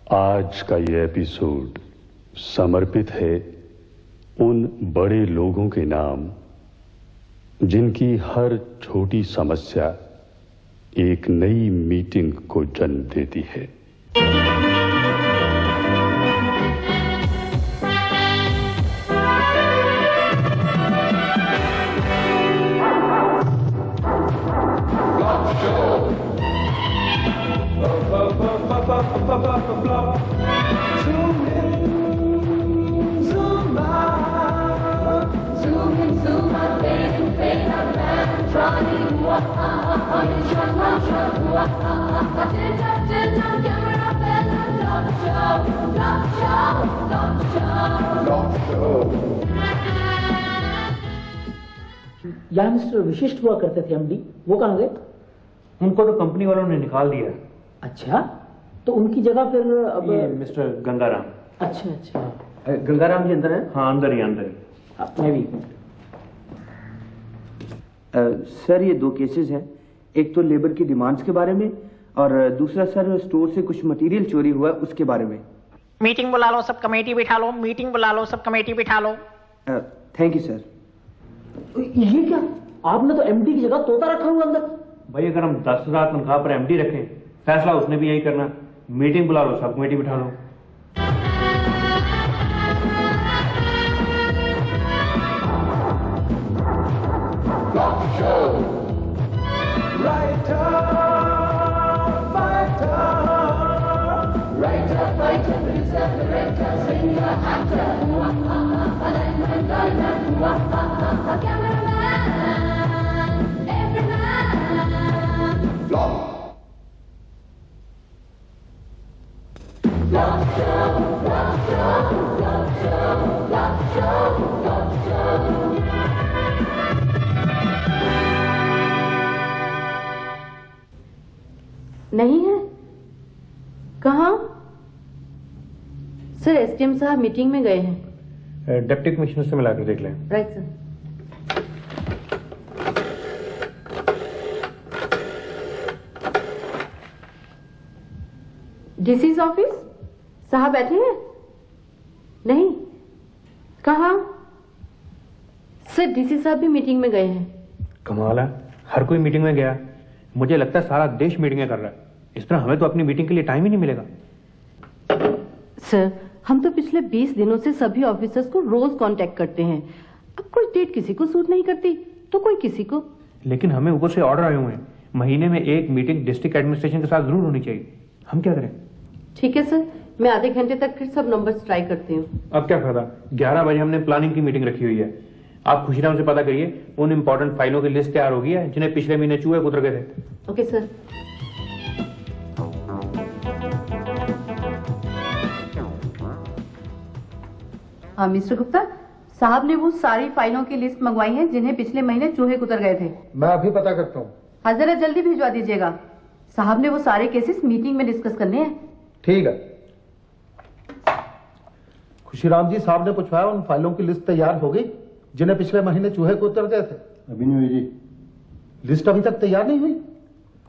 आज का ये एपिसोड समर्पित है उन बड़े लोगों के नाम जिनकी हर छोटी समस्या एक नई मीटिंग को जन्म देती है। यहाँ मिस्टर विशिष्ट हुआ करते थे एमडी, वो कहाँ गए? उनको तो कंपनी वालों ने निकाल दिया। अच्छा, तो उनकी जगह फिर अब ये मिस्टर गंगाराम। अच्छा अच्छा, गंगाराम जी अंदर है? हाँ अंदर ही मैं भी। सर ये दो केसेस हैं, एक तो लेबर की डिमांड्स के बारे में और दूसरा सर स्टोर से कुछ मटेरियल चोरी हुआ उसके बारे में। मीटिंग बुला लो, सब कमेटी बिठा लो, मीटिंग बुला लो, सब कमेटी बिठा लो। Thank you sir. ये क्या, आपने तो एमडी की जगह तोता रखा हुआ अंदर। भाई अगर हम 10,000 तनख्वाह पर एमडी रखें, फैसला उसने भी यही करना। मीटिंग बुला लो, सब कमेटी बिठा लो। नहीं है? कहाँ? सर एसडीएम साहब मीटिंग में गए हैं। डिप्टी कमिश्नर से मिलाकर देख लें। Right sir. डीसी ऑफिस साहब बैठे हैं? नहीं, कहाँ? सर डीसी साहब भी मीटिंग में गए हैं। कमाल है, हर कोई मीटिंग में गया। मुझे लगता है सारा देश मीटिंगें कर रहा है। इस तरह हमें तो अपनी मीटिंग के लिए टाइम ही नहीं मिलेगा। सर हम तो पिछले 20 दिनों से सभी ऑफिसर्स को रोज कांटेक्ट करते हैं। अब कोई डेट किसी को सूट नहीं करती तो कोई किसी को। लेकिन हमें ऊपर से ऑर्डर आए हुए हैं, महीने में एक मीटिंग डिस्ट्रिक्ट एडमिनिस्ट्रेशन के साथ जरूर होनी चाहिए। हम क्या करें? ठीक है सर, मैं आधे घंटे तक फिर सब नंबर्स ट्राई करती हूँ। अब क्या फायदा, 11 बजे हमने प्लानिंग की मीटिंग रखी हुई है। आप खुशीराम से पता करिए उन इंपॉर्टेंट फाइलों की लिस्ट तैयार हो गई है जिन्हें पिछले महीने चूहे उतर गए थे। Okay sir. हाँ मिस्टर गुप्ता, साहब ने वो सारी फाइलों की लिस्ट मंगवाई है जिन्हें पिछले महीने चूहे कुतर गए थे। मैं अभी पता करता हूँ। हाँ जरा जल्दी भिजवा दीजिएगा, साहब ने वो सारे केसेस मीटिंग में डिस्कस करने हैं। ठीक है। खुशीराम जी, साहब ने पूछवाया उन फाइलों की लिस्ट तैयार हो गई जिन्हें पिछले महीने चूहे को उतर गए थे? अभी नहीं हुई जी। लिस्ट अभी तक तैयार नहीं हुई?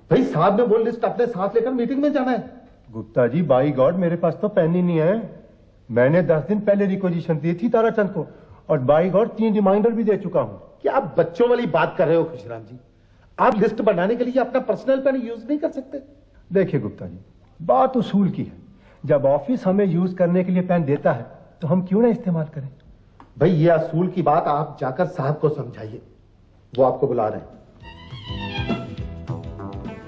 भाई साहब ने वो लिस्ट अपने साथ लेकर मीटिंग में जाना है। गुप्ता जी, बाई गॉड मेरे पास तो पेन ही नहीं है। मैंने 10 दिन पहले रिक्वेजिशन दी थी ताराचंद को और बाई गॉड 3 रिमाइंडर भी दे चुका हूं। क्या आप बच्चों वाली बात कर रहे हो खुशीराम जी? आप लिस्ट बनाने के लिए अपना पर्सनल पेन यूज नहीं कर सकते? देखिए गुप्ता जी, बात उसूल की है। जब ऑफिस हमें यूज करने के लिए पेन देता है तो हम क्यों ना इस्तेमाल करें? भाई ये असूल की बात आप जाकर साहब को समझाइए, वो आपको बुला रहे हैं।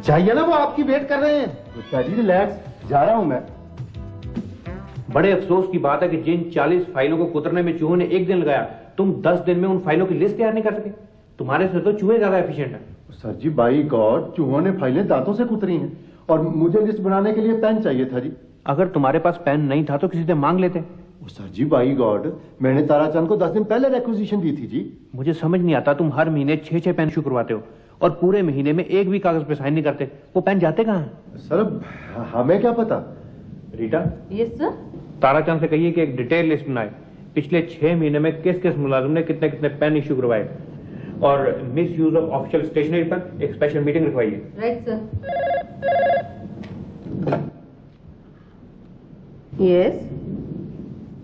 जाइए ना, वो आपकी वेट कर रहे हैं। गुप्ता जी रिलैक्स, जा रहा हूं मैं। बड़े अफसोस की बात है कि जिन 40 फाइलों को कुतरने में चूहों ने 1 दिन लगाया, तुम 10 दिन में उन फाइलों की लिस्ट तैयार नहीं कर सके। तुम्हारे से तो चूहे ज्यादा एफिशिएंट है। सर जी, बाई गॉड चूहों ने फाइलें दांतों से कुतरी हैं और मुझे लिस्ट बनाने के लिए पेन चाहिए था जी। अगर तुम्हारे पास पेन नहीं था तो किसी से मांग लेते। सर जी बाई गॉड, मैंने ताराचंद को 10 दिन पहले रिक्वेजिशन दी थी जी। मुझे समझ नहीं आता, तुम हर महीने 6-6 पेन इशू करवाते हो और पूरे महीने में एक भी कागज पे साइन नहीं करते। वो पेन जाते कहाँ हैं? सर हमें क्या पता। Rita, yes sir. ताराचंद से कहिए कि एक डिटेल लिस्ट बनाए, पिछले 6 महीने में किस किस मुलाजिम ने कितने कितने पेन इशू करवाए और misuse of official stationery पर एक स्पेशल मीटिंग रखवाइए। Right sir. यस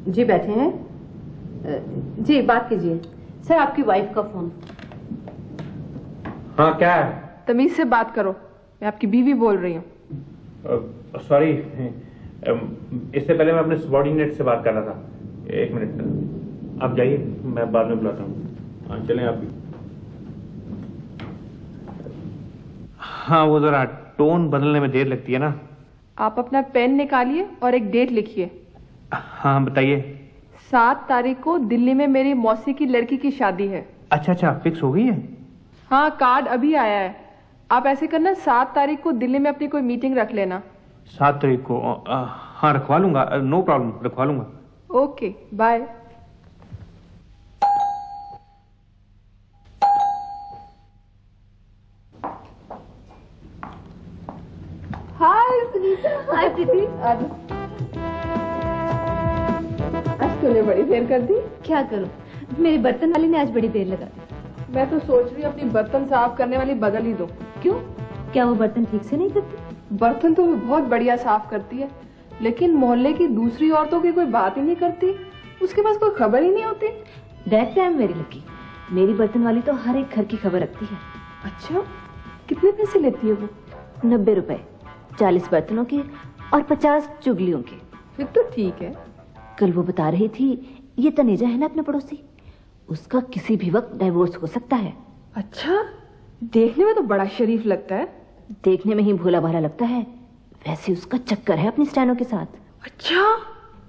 जी, बैठे हैं जी, बात कीजिए। सर, आपकी वाइफ का फोन। हाँ, क्या है? तमीज से बात करो, मैं आपकी बीवी बोल रही हूँ। सॉरी, इससे पहले मैं अपने सबॉर्डिनेट से बात कर रहा था। एक मिनट, आप जाइए, मैं बाद में बुलाता हूँ। हाँ, चलें आप भी। हाँ, वो जरा टोन बदलने में देर लगती है ना। आप अपना पेन निकालिए और एक डेट लिखिए। हाँ, बताइए। 7 तारीख को दिल्ली में मेरी मौसी की लड़की की शादी है। अच्छा, फिक्स हो गई है? हाँ, कार्ड अभी आया है। आप ऐसे करना, 7 तारीख को दिल्ली में अपनी कोई मीटिंग रख लेना। 7 तारीख को? हाँ, रखवा लूंगा, नो प्रॉब्लम, रखवा लूंगा। Okay, bye. Hi Sunita. Hi दीदी। आज तूने बड़ी देर कर दी। क्या करूं, मेरी बर्तन वाली ने आज बड़ी देर लगा दी। मैं तो सोच रही हूँ अपनी बर्तन साफ करने वाली बदल ही दो। क्यों, क्या वो बर्तन ठीक से नहीं करती? बर्तन तो वो बहुत बढ़िया साफ करती है, लेकिन मोहल्ले की दूसरी औरतों की कोई बात ही नहीं करती, उसके पास कोई खबर ही नहीं होती। That time very lucky. मेरी बर्तन वाली तो हर एक घर की खबर रखती है। अच्छा, कितने पैसे लेती है वो? 90 रुपए, 40 बर्तनों के और 50 चुगलियों के। फिर तो ठीक है। कल वो बता रही थी, ये तनेजा है ना अपने पड़ोसी, उसका किसी भी वक्त डाइवोर्स हो सकता है। अच्छा, देखने में तो बड़ा शरीफ लगता है। देखने में ही भोला भाला लगता है, वैसे उसका चक्कर है अपनी स्टैनो के साथ। अच्छा,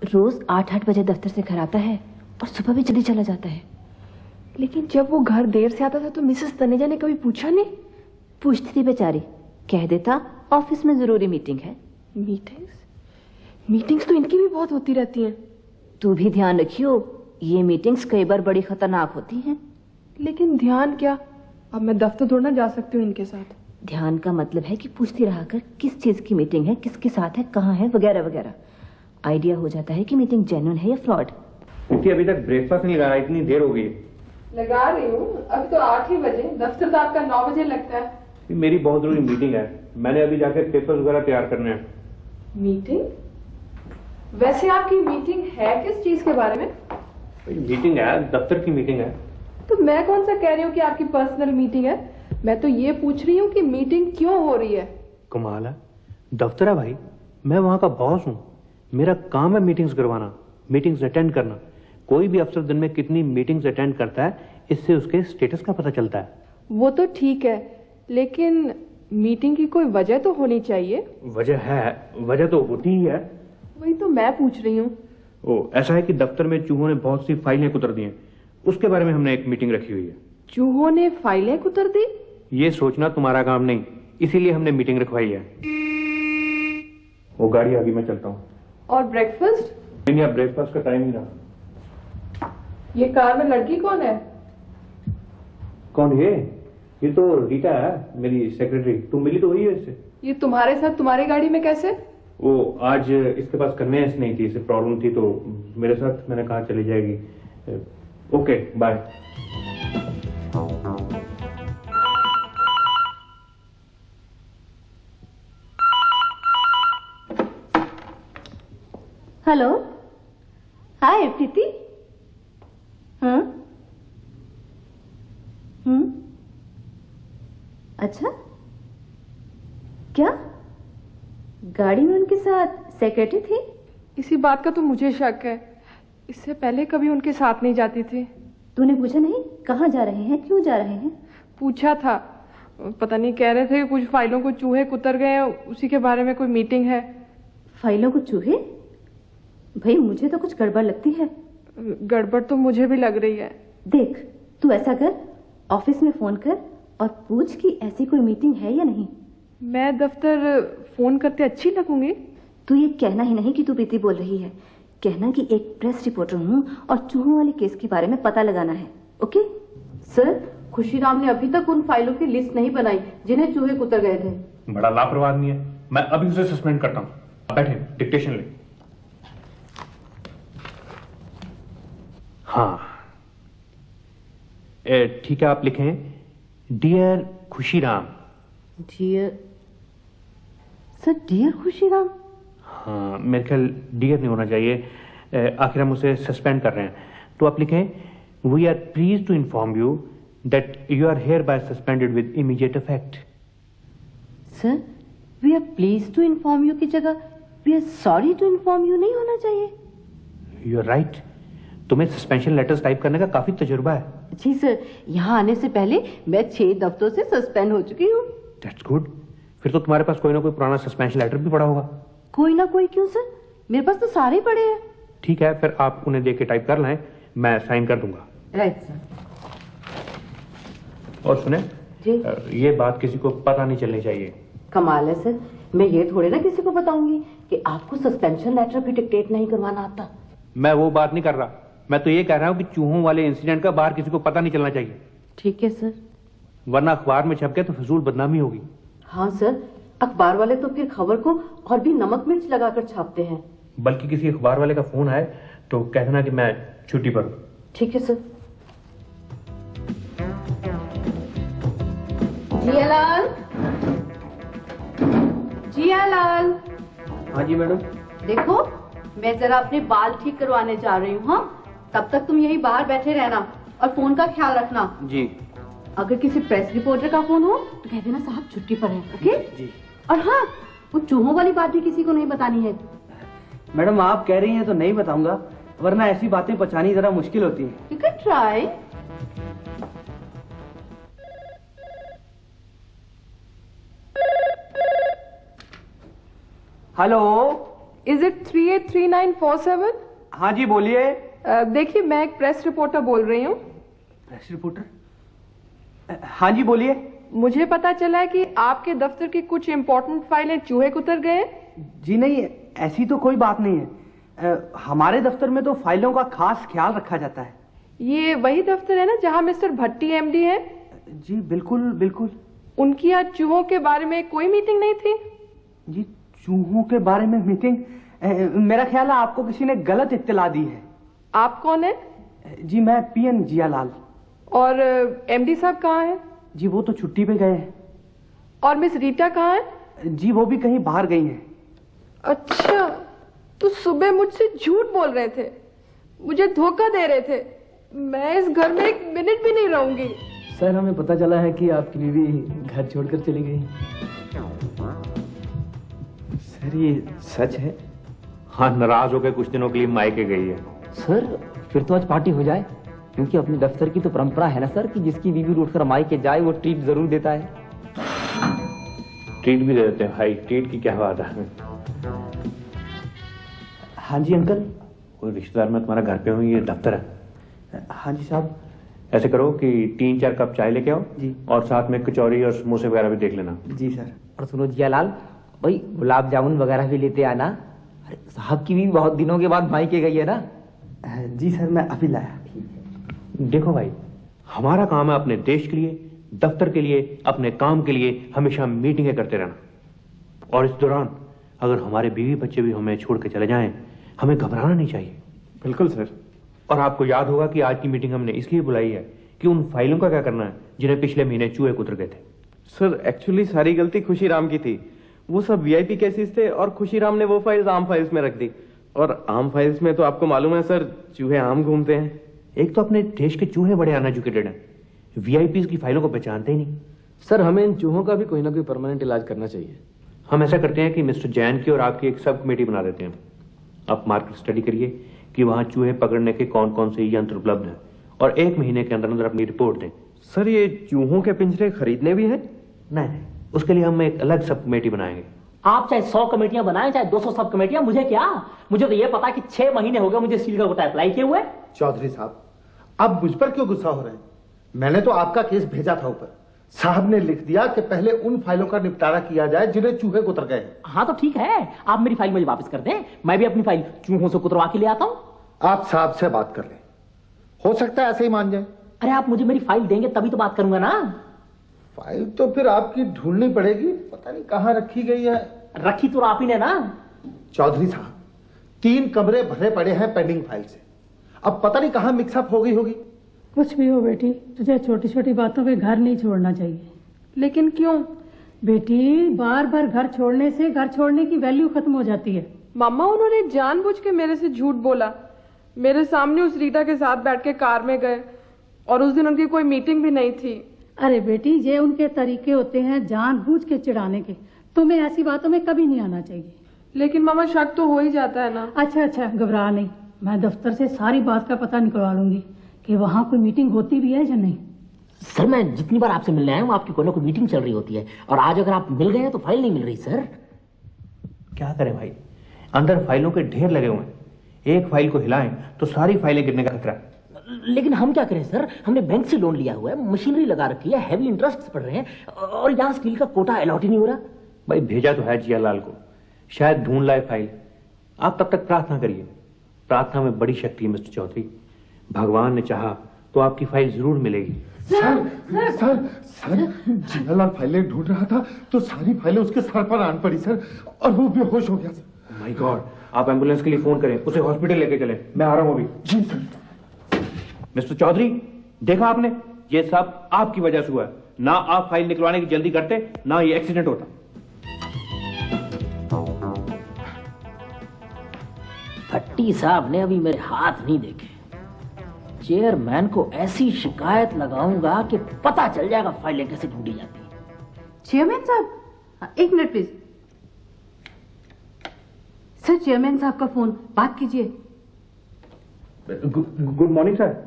रोज 8-8 बजे दफ्तर से घर आता है और सुबह भी जल्दी चला जाता है। लेकिन जब वो घर देर से आता था तो मिसेस तनेजा ने कभी पूछा नहीं? पूछती थी बेचारी, कह देता ऑफिस में जरूरी मीटिंग है। मीटिंग्स तो इनकी भी बहुत होती रहती हैं। तू भी ध्यान रखियो, ये मीटिंग्स कई बार बड़ी खतरनाक होती हैं। लेकिन ध्यान क्या, अब मैं दफ्तर थोड़ा जा सकती हूँ इनके साथ। ध्यान का मतलब है कि पूछती रहा कर किस चीज की मीटिंग है, किसके साथ है, कहाँ है, वगैरह वगैरह। आइडिया हो जाता है कि मीटिंग जेन्युइन है या फ्रॉड। क्योंकि अभी तक ब्रेकफास्ट नहीं लगा, इतनी देर हो गई। लगा रही हूँ, अभी तो 8 ही बजे, दफ्तर तो आपका 9 बजे लगता है। मेरी बहुत जरूरी मीटिंग है, मैंने अभी जाकर पेपर्स वगैरह तैयार करने हैं। मीटिंग? वैसे आपकी मीटिंग है किस चीज के बारे में? मीटिंग है, दफ्तर की मीटिंग है। तो मैं कौन सा कह रही हूँ कि आपकी पर्सनल मीटिंग है, मैं तो ये पूछ रही हूँ कि मीटिंग क्यों हो रही है। कमाल है, दफ्तर है भाई, मैं वहां का बॉस हूँ, मेरा काम है मीटिंग्स करवाना, मीटिंग्स अटेंड करना। कोई भी अफसर दिन में कितनी मीटिंग्स अटेंड करता है, इससे उसके स्टेटस का पता चलता है। वो तो ठीक है, लेकिन मीटिंग की कोई वजह तो होनी चाहिए। वजह है, वजह तो होती ही है। वही तो मैं पूछ रही हूँ। ओ, ऐसा है कि दफ्तर में चूहों ने बहुत सी फाइलें कुतर दी हैं, उसके बारे में हमने एक मीटिंग रखी हुई है। चूहों ने फाइलें कुतर दी? ये सोचना तुम्हारा काम नहीं, इसीलिए हमने मीटिंग रखवाई है। वो गाड़ी आ गई, मैं चलता हूँ। और ब्रेकफास्ट? नहीं, अब ब्रेकफास्ट का टाइम ही रहा। ये कार में लड़की कौन है? कौन ये तो रीटा है, मेरी सेक्रेटरी। तुम मिली तो हुई है इससे। ये तुम्हारे साथ तुम्हारी गाड़ी में कैसे? वो आज इसके पास कन्वेंस नहीं थी, इसे प्रॉब्लम थी, तो मेरे साथ, मैंने कहा चली जाएगी। Okay, bye. Hello, hi Preeti. हाँ, अच्छा, क्या गाड़ी में उनके साथ सेक्रेटरी थी? इसी बात का तो मुझे शक है, इससे पहले कभी उनके साथ नहीं जाती थी। तूने पूछा नहीं कहाँ जा रहे हैं, क्यों जा रहे हैं? पूछा था, पता नहीं, कह रहे थे कुछ फाइलों को चूहे कुतर गए, उसी के बारे में कोई मीटिंग है। फाइलों को चूहे? भाई मुझे तो कुछ गड़बड़ लगती है। गड़बड़ तो मुझे भी लग रही है। देख, तू ऐसा कर, ऑफिस में फोन कर और पूछ कि ऐसी कोई मीटिंग है या नहीं। मैं दफ्तर फोन करते अच्छी लगूंगी? तू ये कहना ही नहीं कि तू प्रीति बोल रही है, कहना कि एक प्रेस रिपोर्टर हूँ और चूहों वाले केस के बारे में पता लगाना है। ओके सर, खुशीराम ने अभी तक उन फाइलों की लिस्ट नहीं बनाई जिन्हें चूहे कुतर गए थे। बड़ा लापरवाह आदमी है, मैं अभी उसे सस्पेंड करता हूँ। बैठे, डिक्टेशन ले। हाँ ठीक है, आप लिखें, dear Khushiram. Dear sir, dear Khushiram? हाँ, मेरे ख्याल डियर नहीं होना चाहिए, आखिर हम उसे सस्पेंड कर रहे हैं, तो आप लिखें we are please to inform you that you are hereby suspended with immediate effect. Sir, we are please to inform you की जगह we are sorry to inform you नहीं होना चाहिए। यू आर राइट, तुम्हें suspension letters type करने का काफी तजुर्बा है। जी सर, यहाँ आने से पहले मैं 6 दफ्तरों से सस्पेंड हो चुकी हूँ। दैट्स गुड, फिर तो तुम्हारे पास कोई ना कोई पुराना सस्पेंशन लेटर भी पड़ा होगा। कोई ना कोई क्यों सर, मेरे पास तो सारे पड़े हैं। ठीक है, फिर आप उन्हें देख के टाइप कर लें, मैं साइन कर दूंगा। Right sir. और सुने जी, ये बात किसी को पता नहीं चलनी चाहिए। कमाल है सर, मैं ये थोड़े ना किसी को बताऊंगी कि आपको सस्पेंशन लेटर भी डिक्टेट नहीं करवाना आता। मैं वो बात नहीं कर रहा, मैं तो ये कह रहा हूँ कि चूहों वाले इंसिडेंट का बाहर किसी को पता नहीं चलना चाहिए। ठीक है सर। वरना अखबार में छप गया तो फजूल बदनामी होगी। हाँ सर, अखबार वाले तो फिर खबर को और भी नमक मिर्च लगाकर छापते हैं। बल्कि किसी अखबार वाले का फोन आए तो कह देना कि मैं छुट्टी पर हूं। ठीक है सर। जियालाल, जियालाल। हाँ जी मैडम। देखो, मैं जरा अपने बाल ठीक करवाने जा रही हूँ। हाँ, तब तक तुम यही बाहर बैठे रहना और फोन का ख्याल रखना। जी। अगर किसी प्रेस रिपोर्टर का फोन हो तो कह देना साहब छुट्टी पर है। ओके जी। और हाँ, वो चूहों वाली बात भी किसी को नहीं बतानी है। मैडम आप कह रही हैं तो नहीं बताऊंगा, वरना ऐसी बातें बचानी जरा मुश्किल होती है। You can try. Hello, is it 383947? हाँ जी बोलिए। देखिए, मैं एक प्रेस रिपोर्टर बोल रही हूँ। Press reporter? हाँ जी बोलिए। मुझे पता चला है कि आपके दफ्तर की कुछ इम्पोर्टेंट फाइलें चूहे कुतर गए। जी नहीं, ऐसी तो कोई बात नहीं है। हमारे दफ्तर में तो फाइलों का खास ख्याल रखा जाता है। ये वही दफ्तर है ना जहाँ मिस्टर भट्टी एमडी हैं? जी बिल्कुल बिल्कुल। उनकी आज चूहों के बारे में कोई मीटिंग नहीं थी? जी चूहों के बारे में मीटिंग? मेरा ख्याल है आपको किसी ने गलत इत्तला दी है। आप कौन है? जी मैं पीएन जियालाल। और एमडी साहब कहाँ हैं? जी वो तो छुट्टी पे गए हैं। और मिस रीटा कहाँ है? जी वो भी कहीं बाहर गई हैं। अच्छा, तो सुबह मुझसे झूठ बोल रहे थे, मुझे धोखा दे रहे थे। मैं इस घर में एक मिनट भी नहीं रहूंगी। सर, हमें पता चला है कि आपकी बीवी घर छोड़कर चली गई। सर ये सच है? हाँ, नाराज होकर कुछ दिनों के लिए मायके गई है। सर, फिर तो आज पार्टी हो जाए, क्योंकि अपने दफ्तर की तो परंपरा है ना सर कि जिसकी बीवी उठकर मायके जाए वो ट्रीट जरूर देता है। ट्रीट भी दे देते हैं भाई, ट्रीट की क्या बात है। हाँ जी अंकल। कोई रिश्तेदार में तुम्हारा घर पे हूँ, ये दफ्तर है। हाँ जी साहब। ऐसे करो कि 3-4 कप चाय लेके आओ जी। और साथ में कचौरी और समोसे वगैरह भी देख लेना। जी सर। और सुनो जियालाल भाई, गुलाब जामुन वगैरह भी लेते आना। अरे साहब की भी बहुत दिनों के बाद मायके गई है ना। जी सर, मैं अभी लाया। देखो भाई, हमारा काम है अपने देश के लिए, दफ्तर के लिए, अपने काम के लिए हमेशा मीटिंगें करते रहना। और इस दौरान अगर हमारे बीवी बच्चे भी हमें छोड़ के चले जाएं, हमें घबराना नहीं चाहिए। बिल्कुल सर। और आपको याद होगा कि आज की मीटिंग हमने इसलिए बुलाई है कि उन फाइलों का क्या करना है जिन्हें पिछले महीने चूहे कुतर गए थे। सर एक्चुअली सारी गलती खुशीराम की थी। वो सब वीआईपी केसेस थे और खुशीराम ने वो फाइल्स आम फाइल्स में रख दी। और आम फाइल्स में तो आपको मालूम है सर, चूहे आम घूमते हैं। एक तो अपने देश के चूहे बड़े अनएजुकेटेड हैं, वीआईपीज की फाइलों को पहचानते ही नहीं। सर, हमें इन चूहों का भी कोई ना कोई परमानेंट इलाज करना चाहिए। हम ऐसा करते हैं कि मिस्टर जैन की और आपकी एक सब कमेटी बना देते हैं। आप मार्केट स्टडी करिए कि वहां चूहे पकड़ने के कौन कौन से यंत्र उपलब्ध हैं और 1 महीने के अंदर अंदर अपनी रिपोर्ट दें। सर ये चूहों के पिंजरे खरीदने भी हैं? नहीं, उसके लिए हम एक अलग सब कमेटी बनाएंगे। आप चाहे 100 कमेटियां बनाएं, चाहे 200 सब कमेटियां, मुझे क्या। मुझे तो ये पता कि 6 महीने हो गए मुझे सील का कोटा अप्लाई किए हुए। चौधरी साहब, आप मुझ पर क्यों गुस्सा हो रहे हैं? मैंने तो आपका केस भेजा था ऊपर। साहब ने लिख दिया कि पहले उन फाइलों का निपटारा किया जाए जिन्हें चूहे कुतर गए हैं। हाँ तो ठीक है, आप मेरी फाइल मुझे वापस कर दें, मैं भी अपनी फाइल चूहों से कुतरवा के ले आता हूँ। आप साहब से बात कर लें, हो सकता है ऐसे ही मान जाए। अरे आप मुझे मेरी फाइल देंगे तभी तो बात करूंगा ना। फाइल तो फिर आपकी ढूंढनी पड़ेगी, पता नहीं कहाँ रखी गई है। रखी तो आप ही ने ना। चौधरी साहब, 3 कमरे भरे पड़े हैं पेंडिंग फाइल से, अब पता नहीं कहाँ मिक्सअप हो गई होगी। कुछ भी हो बेटी, तुझे छोटी छोटी बातों पे घर नहीं छोड़ना चाहिए। लेकिन क्यों? बेटी, बार बार घर छोड़ने से घर छोड़ने की वैल्यू खत्म हो जाती है। मामा उन्होंने जानबूझ के मेरे से झूठ बोला। मेरे सामने उस रीटा के साथ बैठ के कार में गए और उस दिन उनकी कोई मीटिंग भी नहीं थी। अरे बेटी, ये उनके तरीके होते हैं जानबूझ के चिढ़ाने के। तुम्हें ऐसी बातों में कभी नहीं आना चाहिए। लेकिन मामा शक तो हो ही जाता है ना। अच्छा, घबरा नहीं, मैं दफ्तर से सारी बात का पता निकलवा लूंगी कि वहाँ कोई मीटिंग होती भी है या नहीं। सर मैं जितनी बार आपसे मिलने आया हूँ आपकी कोई ना कोई मीटिंग चल रही होती है, और आज अगर आप मिल गए हैं तो फाइल नहीं मिल रही। सर क्या करें भाई, अंदर फाइलों के ढेर लगे हुए हैं। एक फाइल को हिलाएं तो सारी फाइलें गिरने का खतरा है। लेकिन हम क्या करें सर, हमने बैंक से लोन लिया हुआ है, मशीनरी लगा रखी है, हैवी इंटरेस्ट पड़ रहे हैं, और यहाँ स्टील का कोटा अलॉट ही नहीं हो रहा। भाई भेजा तो है जियालाल को, शायद ढूंढ लाए फाइल। आप तब तक प्रार्थना करिए, प्रार्थना में बड़ी शक्ति है मिस्टर चौधरी। भगवान ने चाहा तो आपकी फाइल जरूर मिलेगी। सर जियालाल फाइलें ढूंढ रहा था तो सारी फाइलें उसके सर पर आन पड़ी सर, और वो बेहोश हो गया सर। माय गॉड, आप एम्बुलेंस के लिए फोन करें, उसे हॉस्पिटल लेके चलें। मैं आ रहा हूं अभी। जी सर। मिस्टर चौधरी, देखा आपने, ये सब आपकी वजह से हुआ है। ना आप फाइल निकलवाने की जल्दी करते, ना ये एक्सीडेंट होता। भट्टी साहब ने अभी मेरे हाथ नहीं देखे। चेयरमैन को ऐसी शिकायत लगाऊंगा कि पता चल जाएगा फाइलें कैसे ढूंढी जाती हैं। चेयरमैन साहब, एक मिनट प्लीज। सर, चेयरमैन साहब का फोन, बात कीजिए। Good morning sir.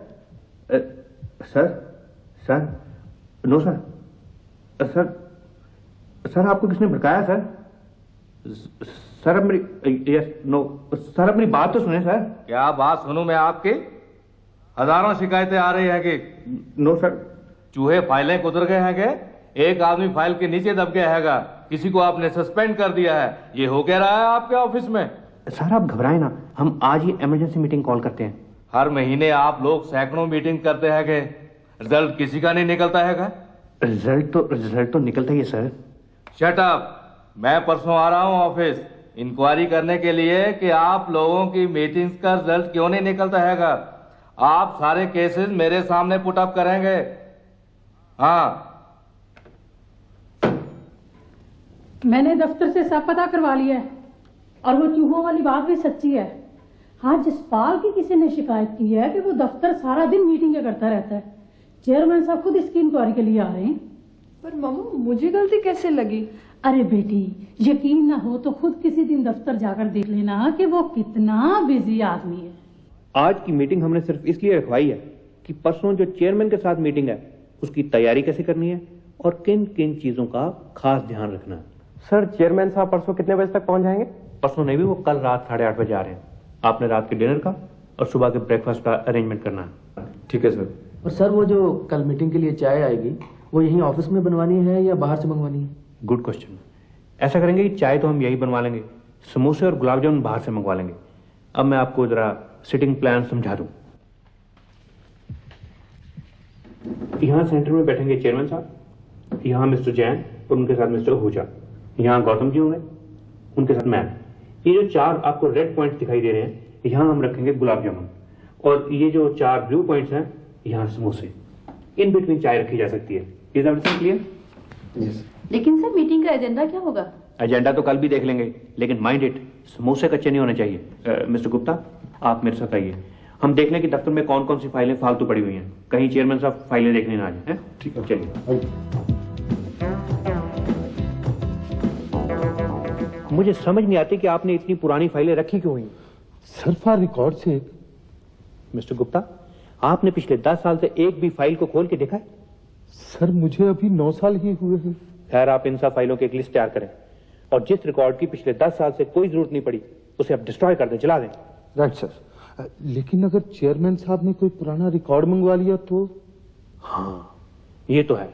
Sir no sir आपको किसने भड़काया सर? सर अब मेरी यस नो सर अपनी बात तो सुने सर। क्या बात सुनूं मैं आपकी? हजारों शिकायतें आ रही हैं कि नो सर। चूहे फाइलें कुतर गए हैं कि एक आदमी फाइल के नीचे दब गया हैगा, किसी को आपने सस्पेंड कर दिया है, ये हो क्या रहा है आपके ऑफिस में? सर आप घबराएं ना, हम आज ही इमरजेंसी मीटिंग कॉल करते हैं। हर महीने आप लोग सैकड़ों मीटिंग करते हैं कि रिजल्ट किसी का नहीं निकलता हैगा? रिजल्ट तो निकलता ही है सर। Shut up. मैं परसों आ रहा हूं ऑफिस इंक्वायरी करने के लिए कि आप लोगों की मीटिंग्स का रिजल्ट क्यों नहीं निकलता हैगा। आप सारे केसेस मेरे सामने पुट अप करेंगे। हाँ, मैंने दफ्तर से सब पता करवा लिया है, और वो चूहों वाली बात भी सच्ची है। हाँ, जसपाल की किसी ने शिकायत की है कि वो दफ्तर सारा दिन मीटिंगें करता रहता है। चेयरमैन साहब खुद इसकी इंक्वायरी के लिए आ रहे हैं। पर मामा, मुझे गलती कैसे लगी? अरे बेटी, यकीन ना हो तो खुद किसी दिन दफ्तर जाकर देख लेना कि वो कितना बिजी आदमी है। आज की मीटिंग हमने सिर्फ इसलिए रखवाई है कि परसों जो चेयरमैन के साथ मीटिंग है उसकी तैयारी कैसे करनी है और किन किन चीजों का खास ध्यान रखना है। सर चेयरमैन साहब परसों कितने बजे तक पहुंच जाएंगे? परसों नहीं भी, वो कल रात 8:30 बजे आ रहे हैं। आपने रात के डिनर का और सुबह के ब्रेकफास्ट का अरेंजमेंट करना है। ठीक है सर। और सर वो जो कल मीटिंग के लिए चाय आएगी वो यहीं ऑफिस में बनवानी है या बाहर से मंगवानी है? Good question. ऐसा करेंगे कि चाय तो हम यही बनवा लेंगे, समोसे और गुलाब जामुन बाहर से मंगवा लेंगे। अब मैं आपको जरा सिटिंग प्लान समझा दूं। यहां सेंटर में बैठेंगे चेयरमैन साहब, यहां मिस्टर जैन और उनके साथ मिस्टर आहूजा, यहां गौतम जी होंगे, उनके साथ मैम। ये जो 4 आपको रेड पॉइंट्स दिखाई दे रहे हैं, यहां हम रखेंगे गुलाब जामुन, और ये जो 4 ब्लू पॉइंट्स हैं यहां समोसे। इन बिटवीन चाय रखी जा सकती है। Is everything clear? यस। लेकिन सर, मीटिंग का एजेंडा क्या होगा? एजेंडा तो कल भी देख लेंगे, लेकिन माइंड इट, समोसे कच्चे नहीं होने चाहिए। मिस्टर गुप्ता, आप मेरे साथ आइए, हम देख लें कि दफ्तर में कौन कौन सी फाइलें फालतू पड़ी हुई हैं। कहीं चेयरमैन साहब फाइलें देखने ना आ जाए। ठीक है, चलिए। मुझे समझ नहीं आती कि आपने इतनी पुरानी फाइलें रखी क्यों हुई? सर फॉर रिकॉर्ड से। मिस्टर गुप्ता, आपने पिछले 10 साल से एक भी फाइल को खोल के देखा है? सर मुझे अभी 9 साल ही हुए हैं। खैर, आप इन सब फाइलों की एक लिस्ट तैयार करें, और जिस रिकॉर्ड की पिछले 10 साल से कोई जरूरत नहीं पड़ी उसे आप डिस्ट्रॉय कर दें, जला दें। Right sir. लेकिन अगर चेयरमैन साहब ने कोई पुराना रिकॉर्ड मंगवा लिया तो? हाँ, ये तो है।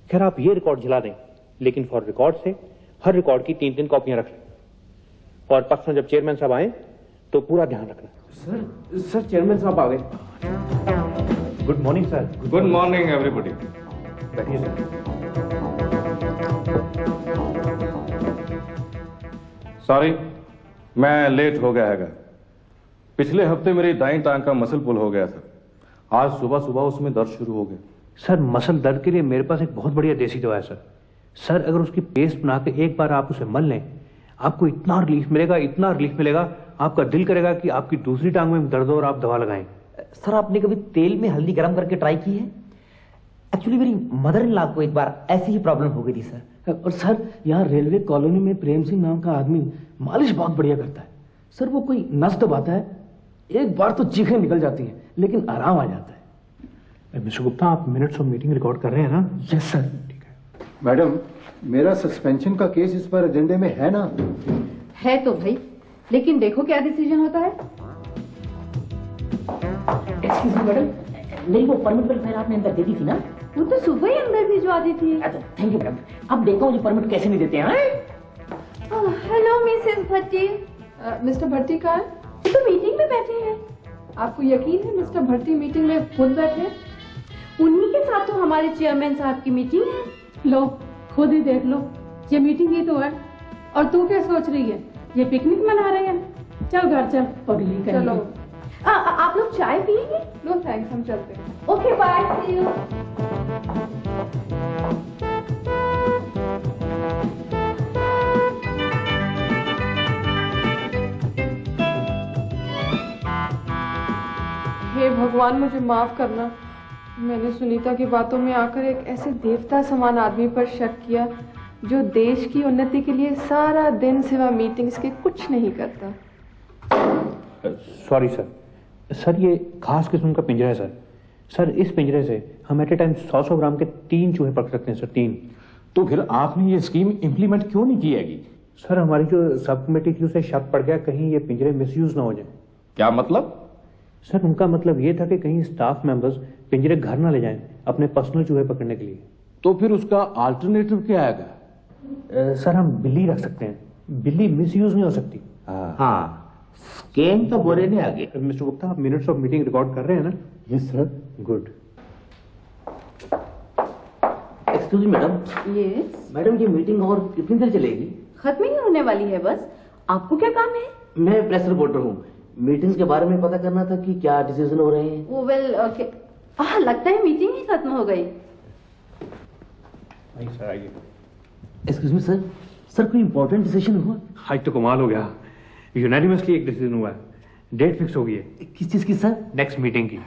खैर, आप ये रिकॉर्ड जला दें, लेकिन फॉर रिकॉर्ड से हर रिकॉर्ड की 3-3 कॉपियां रख लें, और परसों जब चेयरमैन साहब आए तो पूरा ध्यान रखना। सर चेयरमैन साहब आ गए। Good morning sir. Good morning everybody. बैठिए सर। सॉरी, मैं लेट हो गया हैगा। पिछले हफ्ते मेरी दाईं टांग का मसल पुल हो गया था, आज सुबह सुबह उसमें दर्द शुरू हो गया। सर, मसल दर्द के लिए मेरे पास एक बहुत बढ़िया देसी दवा है सर। अगर उसकी पेस्ट बना के एक बार आप उसे मल लें, आपको इतना रिलीफ मिलेगा, आपका दिल करेगा कि आपकी दूसरी टांग में दर्द हो और आप दवा लगाएं। सर आपने कभी तेल में हल्दी गर्म करके ट्राई की है? एक्चुअली मेरी मदर इन लॉ को एक बार ऐसी ही प्रॉब्लम हो गई थी सर। और सर यहाँ रेलवे कॉलोनी में प्रेम सिंह नाम का आदमी मालिश बहुत बढ़िया करता है सर। वो कोई नस दबाता है, एक बार तो चीखें निकल जाती हैं लेकिन आराम आ जाता है। मिस्टर गुप्ता, आप मिनट्स ऑफ मीटिंग रिकॉर्ड कर रहे हैं ना? Yes sir. ठीक है मैडम, मेरा सस्पेंशन का केस इस पर एजेंडे में है ना? है तो भाई, लेकिन देखो क्या डिसीजन होता है। एक्सक्यूज मी मैडम, मेरी वो परमिट वाली फाइल आपने अंदर दे दी थी ना? वो तो सुबह ही अंदर भिजवा दी थी। Thank you madam. अब देखो मुझे परमिट कैसे नहीं देते हैं। हेलो मिसेस भट्टी। मिस्टर भट्टी कहाँ है? वो तो मीटिंग में बैठे हैं। आपको यकीन है मिस्टर भट्टी मीटिंग में खुद बैठे? उन्हीं के साथ तो हमारे चेयरमैन साहब की मीटिंग है। लो खुद ही देख लो, ये मीटिंग ही तो है। और तू क्या सोच रही है, ये पिकनिक मना रहे हैं? चल घर चल, पगली कहीं। चलो। आप लोग चाय पिएंगे? नो थैंक्स, हम चलते हैं। Okay bye, see you. हे भगवान, मुझे माफ करना। मैंने सुनीता की बातों में आकर एक ऐसे देवता समान आदमी पर शक किया जो देश की उन्नति के लिए सारा दिन सिवा मीटिंग्स के कुछ नहीं करता। सॉरी सर, ये खास किस्म का पिंजरा है सर। सर इस पिंजरे से हम एट ए टाइम 100 ग्राम के 3 चूहे पकड़ सकते हैं सर, 3। तो फिर आपने ये स्कीम इंप्लीमेंट क्यों नहीं की हैगी? सर हमारी जो सब कमेटी थी उसे शक पड़ गया कहीं ये पिंजरे मिसयूज ना हो जाए। क्या मतलब? सर उनका मतलब ये था कि कहीं स्टाफ मेंबर्स पिंजरे घर ना ले जाएं अपने पर्सनल चूहे पकड़ने के लिए। तो फिर उसका अल्टरनेटिव क्या आएगा? सर हम बिल्ली रख सकते हैं, बिल्ली मिसयूज नहीं हो सकती। हाँ, स्कैम तो बोरे नहीं आगे। मिस्टर गुप्ता, आप मिनट्स ऑफ मीटिंग रिकॉर्ड कर रहे हैं ना? Yes sir. Good. Excuse me madam. Yes madam ये मीटिंग और कितनी देर चलेगी? खत्म ही होने वाली है बस। आपको क्या काम है? मैं प्रेस रिपोर्टर हूँ, मीटिंग्स के बारे में पता करना था कि क्या डिसीजन हो रहे हैं। वो वेल ओके। लगता है मीटिंग ही खत्म हो गई। सर आइए। एक्सक्यूज मी सर, सर कोई इंपॉर्टेंट डिसीजन हुआ? आज तो कमाल हो गया, यूनानिमसली एक डिसीजन हुआ है। डेट फिक्स हो गई है। किस चीज की सर? नेक्स्ट मीटिंग की।